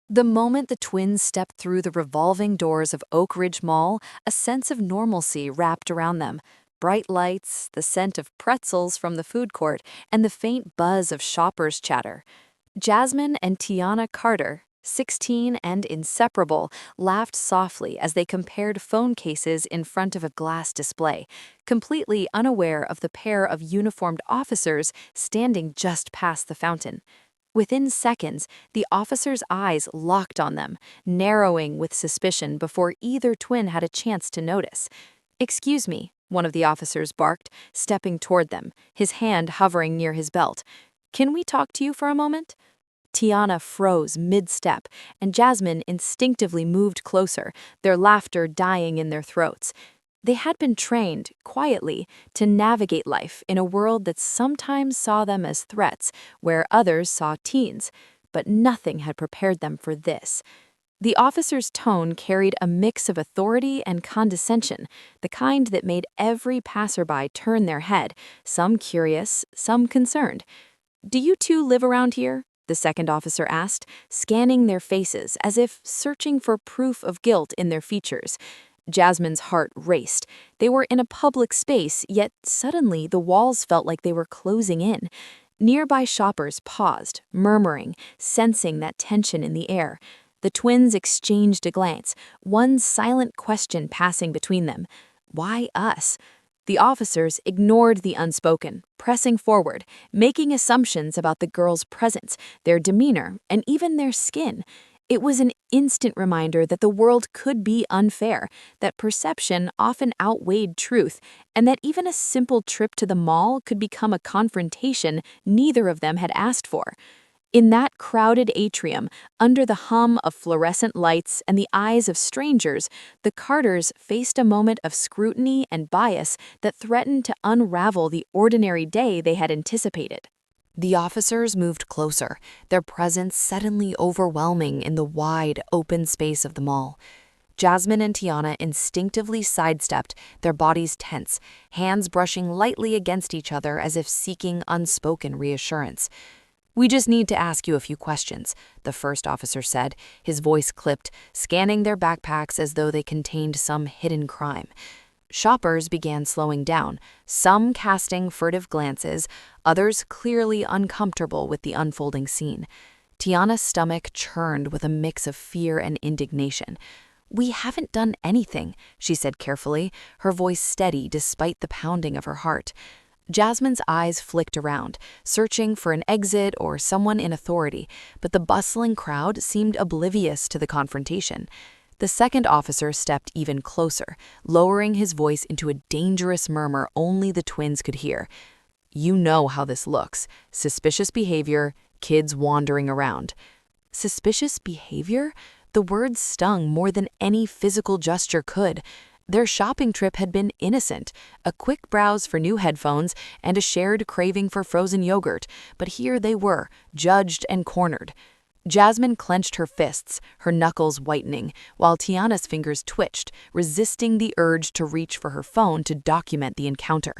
The moment the twins stepped through the revolving doors of Oak Ridge Mall, a sense of normalcy wrapped around them. Bright lights, the scent of pretzels from the food court, and the faint buzz of shoppers' chatter. Jasmine and Tiana Carter, 16 and inseparable, laughed softly as they compared phone cases in front of a glass display, completely unaware of the pair of uniformed officers standing just past the fountain. Within seconds, the officer's eyes locked on them, narrowing with suspicion before either twin had a chance to notice. "Excuse me," one of the officers barked, stepping toward them, his hand hovering near his belt. "Can we talk to you for a moment?" Tiana froze mid-step, and Jasmine instinctively moved closer, their laughter dying in their throats. They had been trained, quietly, to navigate life in a world that sometimes saw them as threats, where others saw teens, but nothing had prepared them for this. The officer's tone carried a mix of authority and condescension, the kind that made every passerby turn their head, some curious, some concerned. "Do you two live around here?" the second officer asked, scanning their faces as if searching for proof of guilt in their features. Jasmine's heart raced. They were in a public space, yet suddenly the walls felt like they were closing in. Nearby shoppers paused, murmuring, sensing that tension in the air. The twins exchanged a glance, one silent question passing between them. Why us? The officers ignored the unspoken, pressing forward, making assumptions about the girls' presence, their demeanor, and even their skin. It was an instant reminder that the world could be unfair, that perception often outweighed truth, and that even a simple trip to the mall could become a confrontation neither of them had asked for. In that crowded atrium, under the hum of fluorescent lights and the eyes of strangers, the Carters faced a moment of scrutiny and bias that threatened to unravel the ordinary day they had anticipated. The officers moved closer, their presence suddenly overwhelming in the wide, open space of the mall. Jasmine and Tiana instinctively sidestepped, their bodies tense, hands brushing lightly against each other as if seeking unspoken reassurance. "We just need to ask you a few questions," the first officer said, his voice clipped, scanning their backpacks as though they contained some hidden crime. Shoppers began slowing down, some casting furtive glances, others clearly uncomfortable with the unfolding scene. Tiana's stomach churned with a mix of fear and indignation. "We haven't done anything," she said carefully, her voice steady despite the pounding of her heart. Jasmine's eyes flicked around, searching for an exit or someone in authority, but the bustling crowd seemed oblivious to the confrontation. The second officer stepped even closer, lowering his voice into a dangerous murmur only the twins could hear. "You know how this looks. Suspicious behavior, kids wandering around." Suspicious behavior? The words stung more than any physical gesture could. Their shopping trip had been innocent, a quick browse for new headphones and a shared craving for frozen yogurt, but here they were, judged and cornered. Jasmine clenched her fists, her knuckles whitening, while Tiana's fingers twitched, resisting the urge to reach for her phone to document the encounter.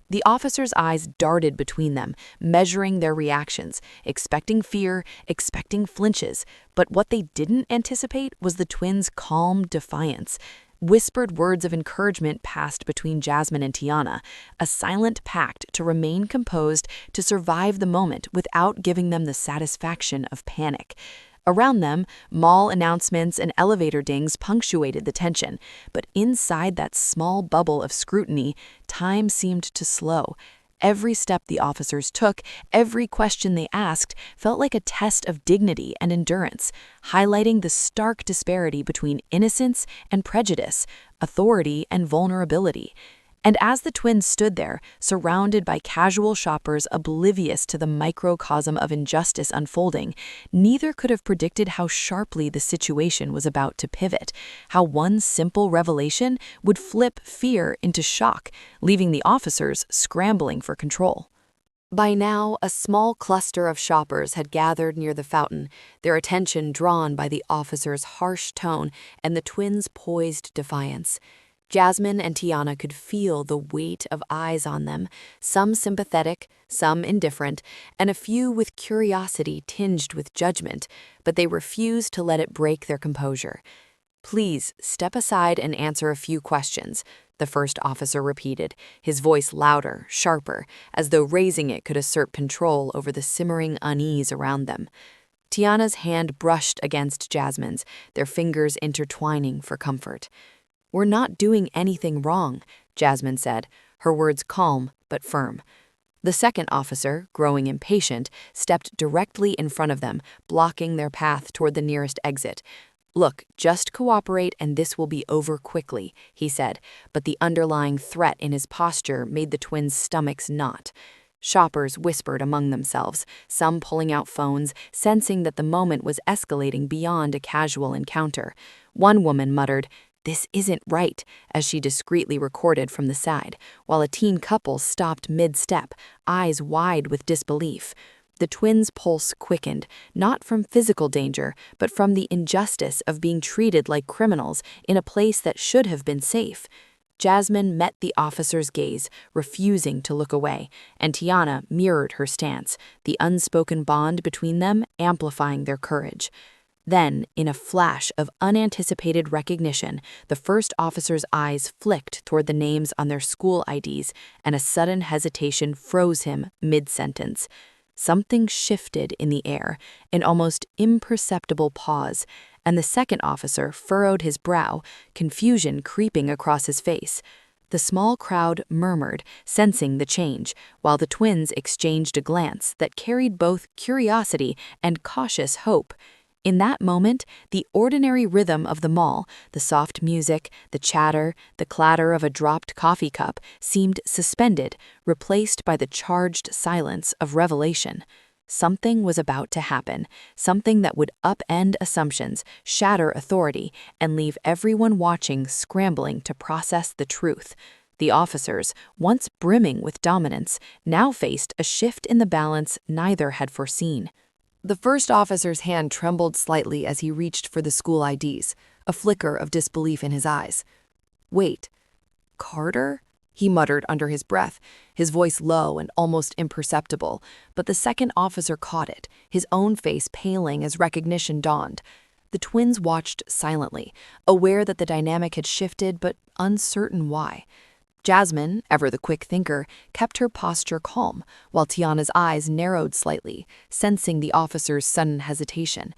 The officer's eyes darted between them, measuring their reactions, expecting fear, expecting flinches, but what they didn't anticipate was the twins' calm defiance. Whispered words of encouragement passed between Jasmine and Tiana, a silent pact to remain composed to survive the moment without giving them the satisfaction of panic. Around them, mall announcements and elevator dings punctuated the tension, but inside that small bubble of scrutiny, time seemed to slow. Every step the officers took, every question they asked, felt like a test of dignity and endurance, highlighting the stark disparity between innocence and prejudice, authority and vulnerability. And as the twins stood there, surrounded by casual shoppers oblivious to the microcosm of injustice unfolding, neither could have predicted how sharply the situation was about to pivot, how one simple revelation would flip fear into shock, leaving the officers scrambling for control. By now, a small cluster of shoppers had gathered near the fountain, their attention drawn by the officer's harsh tone and the twins' poised defiance. Jasmine and Tiana could feel the weight of eyes on them, some sympathetic, some indifferent, and a few with curiosity tinged with judgment, but they refused to let it break their composure. "Please, step aside and answer a few questions," the first officer repeated, his voice louder, sharper, as though raising it could assert control over the simmering unease around them. Tiana's hand brushed against Jasmine's, their fingers intertwining for comfort. "We're not doing anything wrong," Jasmine said, her words calm but firm. The second officer, growing impatient, stepped directly in front of them, blocking their path toward the nearest exit. "Look, just cooperate and this will be over quickly," he said, but the underlying threat in his posture made the twins' stomachs knot. Shoppers whispered among themselves, some pulling out phones, sensing that the moment was escalating beyond a casual encounter. One woman muttered, "This isn't right," as she discreetly recorded from the side, while a teen couple stopped mid-step, eyes wide with disbelief. The twins' pulse quickened, not from physical danger, but from the injustice of being treated like criminals in a place that should have been safe. Jasmine met the officer's gaze, refusing to look away, and Tiana mirrored her stance, the unspoken bond between them amplifying their courage. Then, in a flash of unanticipated recognition, the first officer's eyes flicked toward the names on their school IDs, and a sudden hesitation froze him mid-sentence. Something shifted in the air, an almost imperceptible pause, and the second officer furrowed his brow, confusion creeping across his face. The small crowd murmured, sensing the change, while the twins exchanged a glance that carried both curiosity and cautious hope. In that moment, the ordinary rhythm of the mall, the soft music, the chatter, the clatter of a dropped coffee cup, seemed suspended, replaced by the charged silence of revelation. Something was about to happen, something that would upend assumptions, shatter authority, and leave everyone watching scrambling to process the truth. The officers, once brimming with dominance, now faced a shift in the balance neither had foreseen. The first officer's hand trembled slightly as he reached for the school IDs, a flicker of disbelief in his eyes. "Wait, Carter?" he muttered under his breath, his voice low and almost imperceptible, but the second officer caught it, his own face paling as recognition dawned. The twins watched silently, aware that the dynamic had shifted but uncertain why. Jasmine, ever the quick thinker, kept her posture calm, while Tiana's eyes narrowed slightly, sensing the officer's sudden hesitation.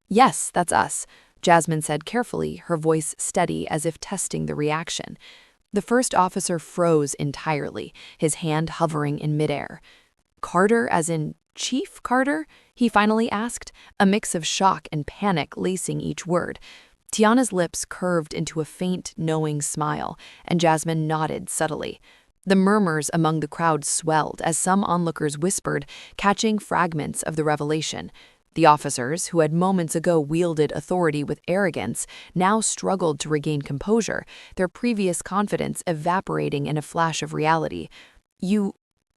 "Yes, that's us," Jasmine said carefully, her voice steady as if testing the reaction. The first officer froze entirely, his hand hovering in midair. "Carter as in Chief Carter?" he finally asked, a mix of shock and panic lacing each word. Tiana's lips curved into a faint, knowing smile, and Jasmine nodded subtly. The murmurs among the crowd swelled as some onlookers whispered, catching fragments of the revelation. The officers, who had moments ago wielded authority with arrogance, now struggled to regain composure, their previous confidence evaporating in a flash of reality.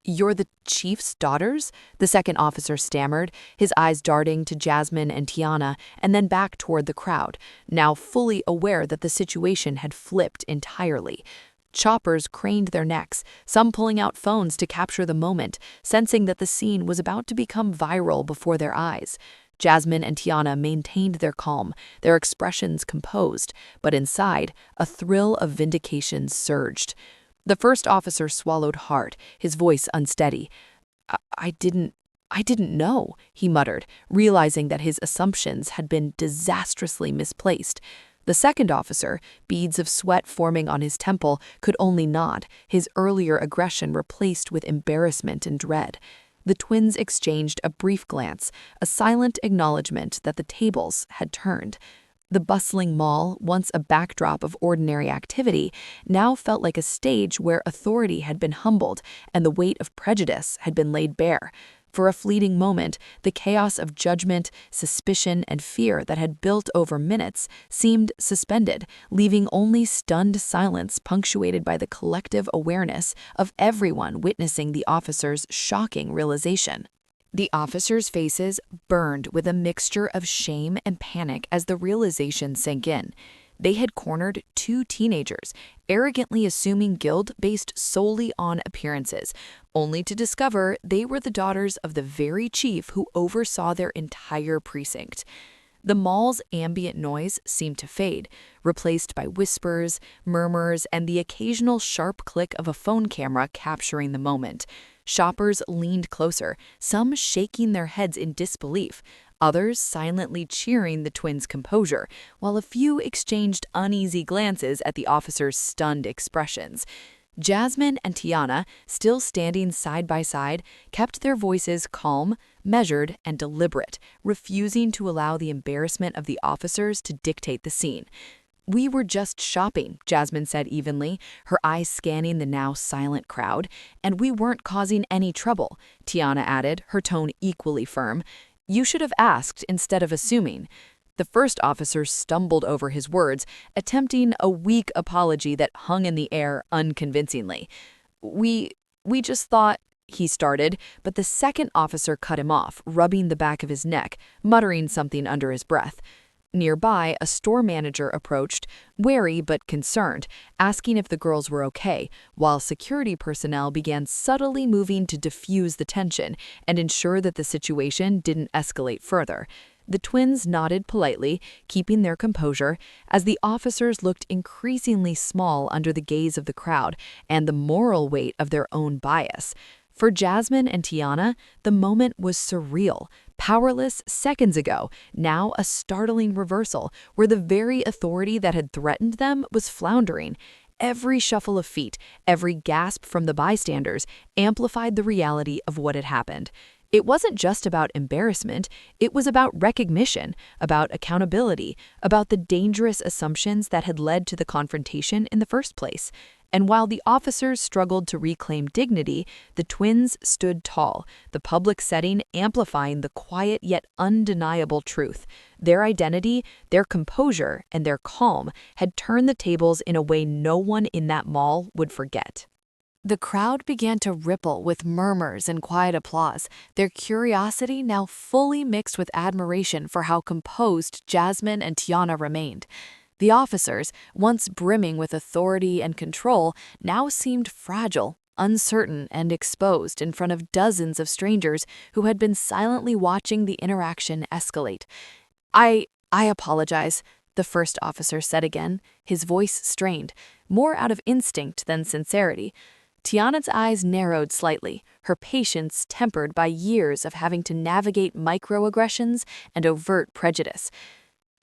You're the chief's daughters?" the second officer stammered, his eyes darting to Jasmine and Tiana and then back toward the crowd, now fully aware that the situation had flipped entirely. Choppers craned their necks, some pulling out phones to capture the moment, sensing that the scene was about to become viral before their eyes. Jasmine and Tiana maintained their calm, their expressions composed, but inside, a thrill of vindication surged. The first officer swallowed hard, his voice unsteady. I didn't know," he muttered, realizing that his assumptions had been disastrously misplaced. The second officer, beads of sweat forming on his temple, could only nod, his earlier aggression replaced with embarrassment and dread. The twins exchanged a brief glance, a silent acknowledgement that the tables had turned. The bustling mall, once a backdrop of ordinary activity, now felt like a stage where authority had been humbled and the weight of prejudice had been laid bare. For a fleeting moment, the chaos of judgment, suspicion, and fear that had built over minutes seemed suspended, leaving only stunned silence punctuated by the collective awareness of everyone witnessing the officer's shocking realization. The officers' faces burned with a mixture of shame and panic as the realization sank in. They had cornered two teenagers, arrogantly assuming guilt based solely on appearances, only to discover they were the daughters of the very chief who oversaw their entire precinct. The mall's ambient noise seemed to fade, replaced by whispers, murmurs, and the occasional sharp click of a phone camera capturing the moment. Shoppers leaned closer, some shaking their heads in disbelief, others silently cheering the twins' composure, while a few exchanged uneasy glances at the officers' stunned expressions. Jasmine and Tiana, still standing side by side, kept their voices calm, measured, and deliberate, refusing to allow the embarrassment of the officers to dictate the scene. "We were just shopping," Jasmine said evenly, her eyes scanning the now silent crowd. "And we weren't causing any trouble," Tiana added, her tone equally firm. "You should have asked instead of assuming." The first officer stumbled over his words, attempting a weak apology that hung in the air unconvincingly. We just thought," he started, but the second officer cut him off, rubbing the back of his neck, muttering something under his breath. Nearby, a store manager approached, wary but concerned, asking if the girls were okay, while security personnel began subtly moving to diffuse the tension and ensure that the situation didn't escalate further. The twins nodded politely, keeping their composure, as the officers looked increasingly small under the gaze of the crowd and the moral weight of their own bias. For Jasmine and Tiana, the moment was surreal. Powerless seconds ago, now a startling reversal, where the very authority that had threatened them was floundering. Every shuffle of feet, every gasp from the bystanders, amplified the reality of what had happened. It wasn't just about embarrassment, it was about recognition, about accountability, about the dangerous assumptions that had led to the confrontation in the first place. And while the officers struggled to reclaim dignity, the twins stood tall, the public setting amplifying the quiet yet undeniable truth. Their identity, their composure, and their calm had turned the tables in a way no one in that mall would forget. The crowd began to ripple with murmurs and quiet applause, their curiosity now fully mixed with admiration for how composed Jasmine and Tiana remained. The officers, once brimming with authority and control, now seemed fragile, uncertain, and exposed in front of dozens of strangers who had been silently watching the interaction escalate. I apologize," the first officer said again, his voice strained, more out of instinct than sincerity. Tiana's eyes narrowed slightly, her patience tempered by years of having to navigate microaggressions and overt prejudice.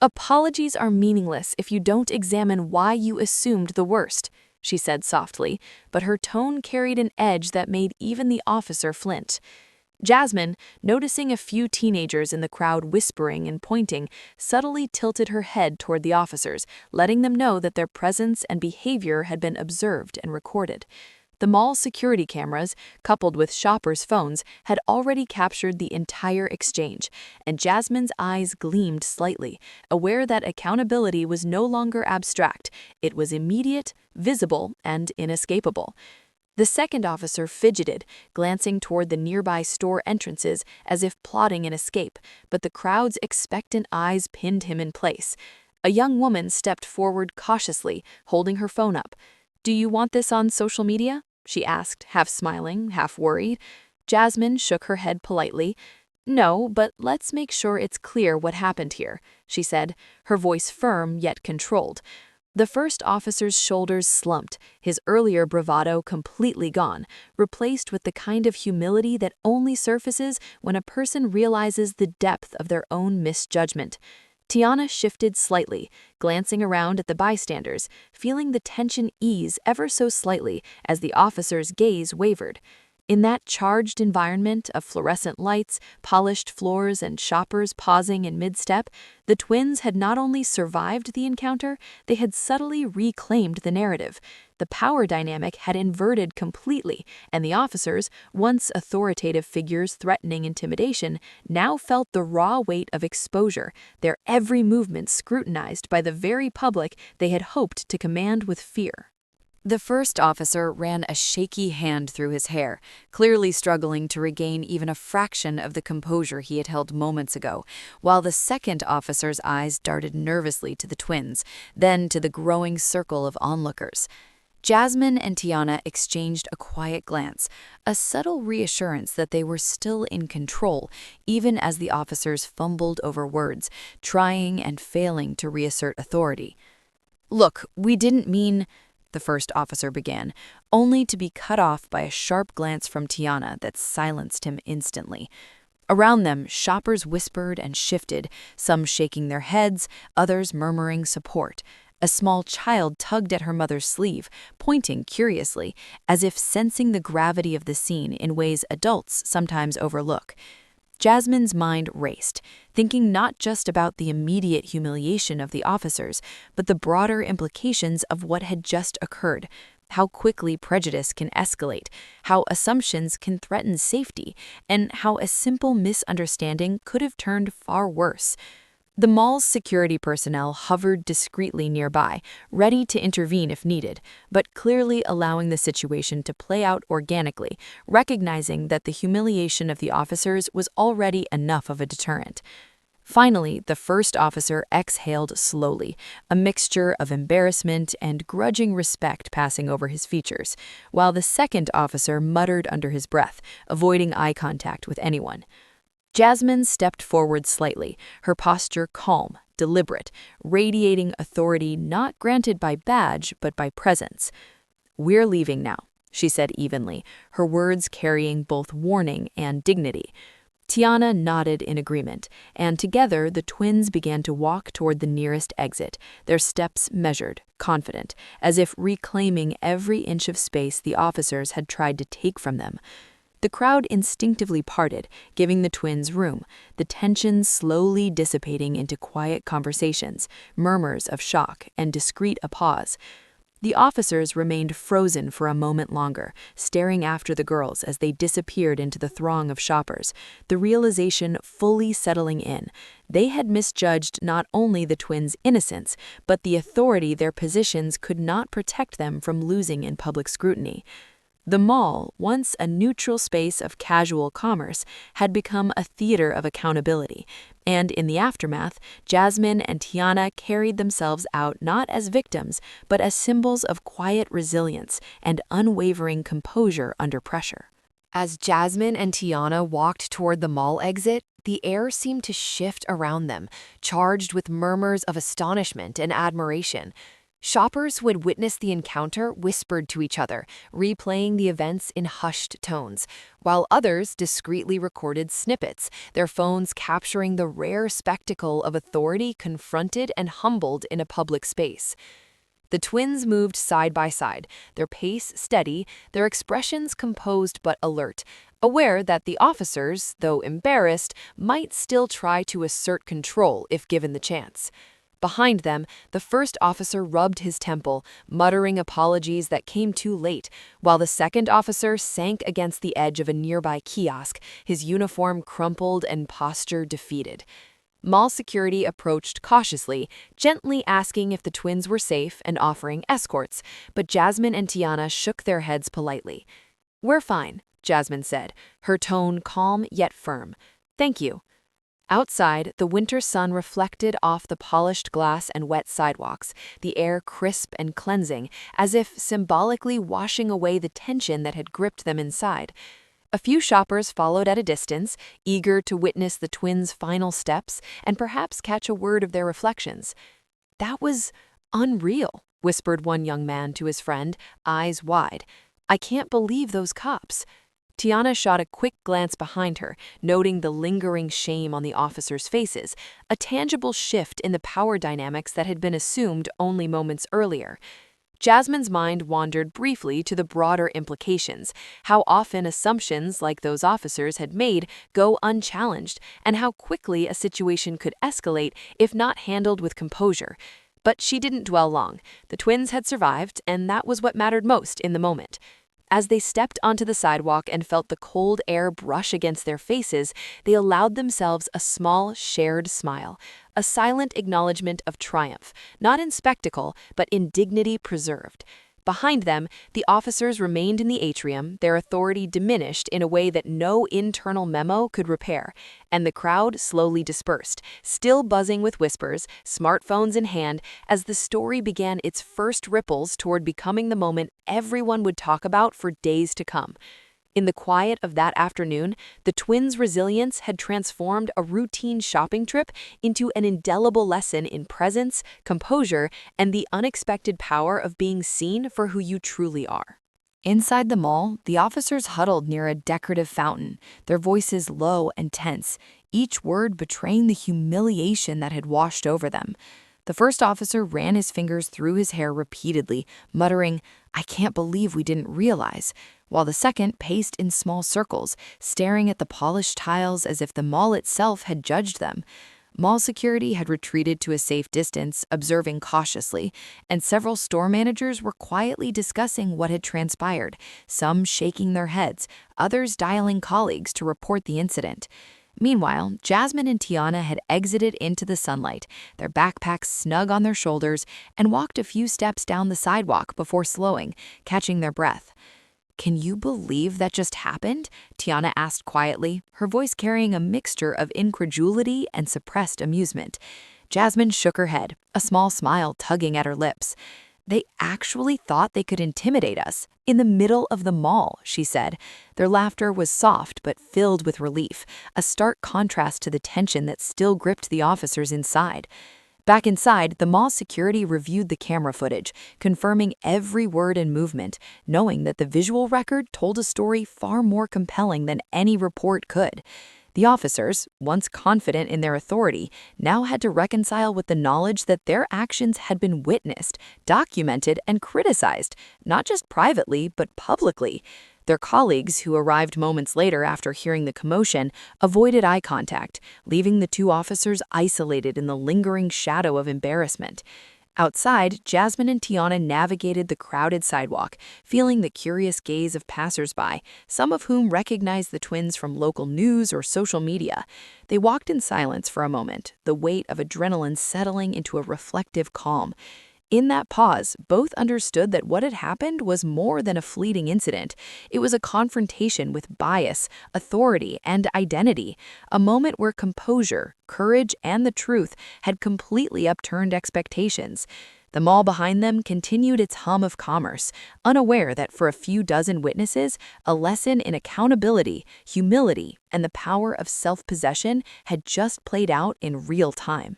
"Apologies are meaningless if you don't examine why you assumed the worst," she said softly, but her tone carried an edge that made even the officer flinch. Jasmine, noticing a few teenagers in the crowd whispering and pointing, subtly tilted her head toward the officers, letting them know that their presence and behavior had been observed and recorded. The mall's security cameras, coupled with shoppers' phones, had already captured the entire exchange, and Jasmine's eyes gleamed slightly, aware that accountability was no longer abstract. It was immediate, visible, and inescapable. The second officer fidgeted, glancing toward the nearby store entrances as if plotting an escape, but the crowd's expectant eyes pinned him in place. A young woman stepped forward cautiously, holding her phone up. "Do you want this on social media?" she asked, half smiling, half worried. Jasmine shook her head politely. "No, but let's make sure it's clear what happened here," she said, her voice firm yet controlled. The first officer's shoulders slumped, his earlier bravado completely gone, replaced with the kind of humility that only surfaces when a person realizes the depth of their own misjudgment. Tiana shifted slightly, glancing around at the bystanders, feeling the tension ease ever so slightly as the officer's gaze wavered. In that charged environment of fluorescent lights, polished floors, and shoppers pausing in mid-step, the twins had not only survived the encounter, they had subtly reclaimed the narrative. The power dynamic had inverted completely, and the officers, once authoritative figures threatening intimidation, now felt the raw weight of exposure, their every movement scrutinized by the very public they had hoped to command with fear. The first officer ran a shaky hand through his hair, clearly struggling to regain even a fraction of the composure he had held moments ago, while the second officer's eyes darted nervously to the twins, then to the growing circle of onlookers. Jasmine and Tiana exchanged a quiet glance, a subtle reassurance that they were still in control, even as the officers fumbled over words, trying and failing to reassert authority. "Look, we didn't mean," the first officer began, only to be cut off by a sharp glance from Tiana that silenced him instantly. Around them, shoppers whispered and shifted, some shaking their heads, others murmuring support. A small child tugged at her mother's sleeve, pointing curiously, as if sensing the gravity of the scene in ways adults sometimes overlook. Jasmine's mind raced, thinking not just about the immediate humiliation of the officers, but the broader implications of what had just occurred, how quickly prejudice can escalate, how assumptions can threaten safety, and how a simple misunderstanding could have turned far worse. The mall's security personnel hovered discreetly nearby, ready to intervene if needed, but clearly allowing the situation to play out organically, recognizing that the humiliation of the officers was already enough of a deterrent. Finally, the first officer exhaled slowly, a mixture of embarrassment and grudging respect passing over his features, while the second officer muttered under his breath, avoiding eye contact with anyone. Jasmine stepped forward slightly, her posture calm, deliberate, radiating authority not granted by badge but by presence. "We're leaving now," she said evenly, her words carrying both warning and dignity. Tiana nodded in agreement, and together the twins began to walk toward the nearest exit, their steps measured, confident, as if reclaiming every inch of space the officers had tried to take from them. The crowd instinctively parted, giving the twins room, the tension slowly dissipating into quiet conversations, murmurs of shock, and discreet applause. The officers remained frozen for a moment longer, staring after the girls as they disappeared into the throng of shoppers, the realization fully settling in. They had misjudged not only the twins' innocence, but the authority their positions could not protect them from losing in public scrutiny. The mall, once a neutral space of casual commerce, had become a theater of accountability, and in the aftermath, Jasmine and Tiana carried themselves out not as victims, but as symbols of quiet resilience and unwavering composure under pressure. As Jasmine and Tiana walked toward the mall exit, the air seemed to shift around them, charged with murmurs of astonishment and admiration. Shoppers who had witnessed the encounter whispered to each other, replaying the events in hushed tones, while others discreetly recorded snippets, their phones capturing the rare spectacle of authority confronted and humbled in a public space. The twins moved side by side, their pace steady, their expressions composed but alert, aware that the officers, though embarrassed, might still try to assert control if given the chance. Behind them, the first officer rubbed his temple, muttering apologies that came too late, while the second officer sank against the edge of a nearby kiosk, his uniform crumpled and posture defeated. Mall security approached cautiously, gently asking if the twins were safe and offering escorts, but Jasmine and Tiana shook their heads politely. "We're fine," Jasmine said, her tone calm yet firm. "Thank you." Outside, the winter sun reflected off the polished glass and wet sidewalks, the air crisp and cleansing, as if symbolically washing away the tension that had gripped them inside. A few shoppers followed at a distance, eager to witness the twins' final steps and perhaps catch a word of their reflections. "That was unreal," whispered one young man to his friend, eyes wide. "I can't believe those cops." Tiana shot a quick glance behind her, noting the lingering shame on the officers' faces, a tangible shift in the power dynamics that had been assumed only moments earlier. Jasmine's mind wandered briefly to the broader implications, how often assumptions like those officers had made go unchallenged, and how quickly a situation could escalate if not handled with composure. But she didn't dwell long. The twins had survived, and that was what mattered most in the moment. As they stepped onto the sidewalk and felt the cold air brush against their faces, they allowed themselves a small, shared smile, a silent acknowledgement of triumph, not in spectacle, but in dignity preserved. Behind them, the officers remained in the atrium, their authority diminished in a way that no internal memo could repair, and the crowd slowly dispersed, still buzzing with whispers, smartphones in hand, as the story began its first ripples toward becoming the moment everyone would talk about for days to come. In the quiet of that afternoon, the twins' resilience had transformed a routine shopping trip into an indelible lesson in presence, composure, and the unexpected power of being seen for who you truly are. Inside the mall, the officers huddled near a decorative fountain, their voices low and tense, each word betraying the humiliation that had washed over them. The first officer ran his fingers through his hair repeatedly, muttering, "I can't believe we didn't realize," while the second paced in small circles, staring at the polished tiles as if the mall itself had judged them. Mall security had retreated to a safe distance, observing cautiously, and several store managers were quietly discussing what had transpired, some shaking their heads, others dialing colleagues to report the incident. Meanwhile, Jasmine and Tiana had exited into the sunlight, their backpacks snug on their shoulders, and walked a few steps down the sidewalk before slowing, catching their breath. "Can you believe that just happened?" Tiana asked quietly, her voice carrying a mixture of incredulity and suppressed amusement. Jasmine shook her head, a small smile tugging at her lips. "They actually thought they could intimidate us, in the middle of the mall," she said. Their laughter was soft but filled with relief, a stark contrast to the tension that still gripped the officers inside. Back inside, the mall security reviewed the camera footage, confirming every word and movement, knowing that the visual record told a story far more compelling than any report could. The officers, once confident in their authority, now had to reconcile with the knowledge that their actions had been witnessed, documented, and criticized, not just privately, but publicly. Their colleagues, who arrived moments later after hearing the commotion, avoided eye contact, leaving the two officers isolated in the lingering shadow of embarrassment. Outside, Jasmine and Tiana navigated the crowded sidewalk, feeling the curious gaze of passersby, some of whom recognized the twins from local news or social media. They walked in silence for a moment, the weight of adrenaline settling into a reflective calm. In that pause, both understood that what had happened was more than a fleeting incident. It was a confrontation with bias, authority, and identity, a moment where composure, courage, and the truth had completely upturned expectations. The mall behind them continued its hum of commerce, unaware that for a few dozen witnesses, a lesson in accountability, humility, and the power of self-possession had just played out in real time.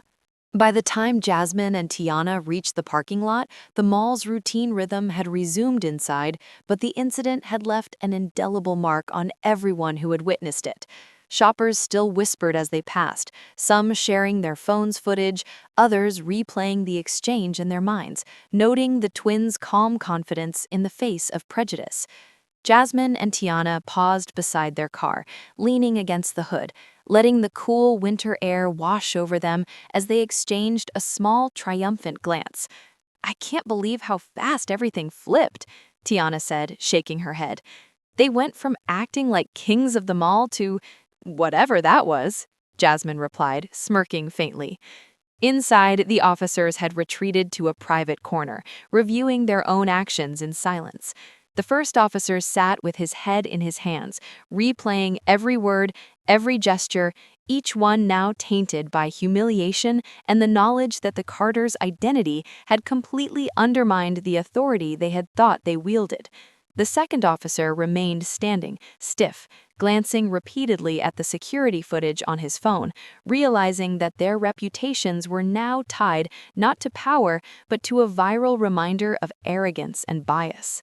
By the time Jasmine and Tiana reached the parking lot, the mall's routine rhythm had resumed inside, but the incident had left an indelible mark on everyone who had witnessed it. Shoppers still whispered as they passed, some sharing their phone's footage, others replaying the exchange in their minds, noting the twins' calm confidence in the face of prejudice. Jasmine and Tiana paused beside their car, leaning against the hood, letting the cool winter air wash over them as they exchanged a small, triumphant glance. "I can't believe how fast everything flipped," Tiana said, shaking her head. "They went from acting like kings of the mall to whatever that was," Jasmine replied, smirking faintly. Inside, the officers had retreated to a private corner, reviewing their own actions in silence. The first officer sat with his head in his hands, replaying every word, every gesture, each one now tainted by humiliation and the knowledge that the Carters' identity had completely undermined the authority they had thought they wielded. The second officer remained standing, stiff, glancing repeatedly at the security footage on his phone, realizing that their reputations were now tied not to power but to a viral reminder of arrogance and bias.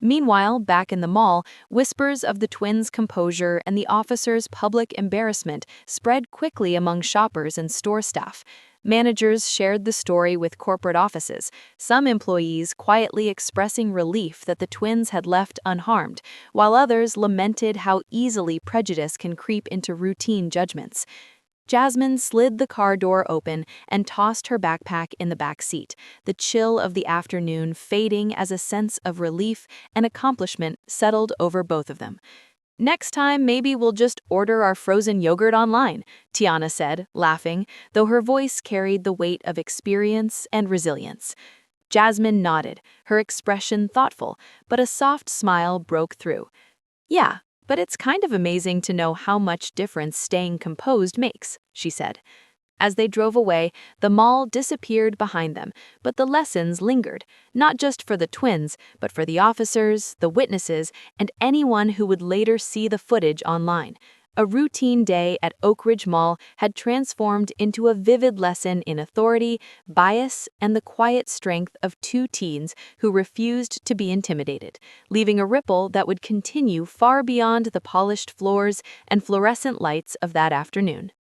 Meanwhile, back in the mall, whispers of the twins' composure and the officers' public embarrassment spread quickly among shoppers and store staff. Managers shared the story with corporate offices, some employees quietly expressing relief that the twins had left unharmed, while others lamented how easily prejudice can creep into routine judgments. Jasmine slid the car door open and tossed her backpack in the back seat, the chill of the afternoon fading as a sense of relief and accomplishment settled over both of them. "Next time, maybe we'll just order our frozen yogurt online," Tiana said, laughing, though her voice carried the weight of experience and resilience. Jasmine nodded, her expression thoughtful, but a soft smile broke through. Yeah, but it's kind of amazing to know how much difference staying composed makes, she said. As they drove away, the mall disappeared behind them, but the lessons lingered, not just for the twins, but for the officers, the witnesses, and anyone who would later see the footage online. A routine day at Oak Ridge Mall had transformed into a vivid lesson in authority, bias, and the quiet strength of two teens who refused to be intimidated, leaving a ripple that would continue far beyond the polished floors and fluorescent lights of that afternoon.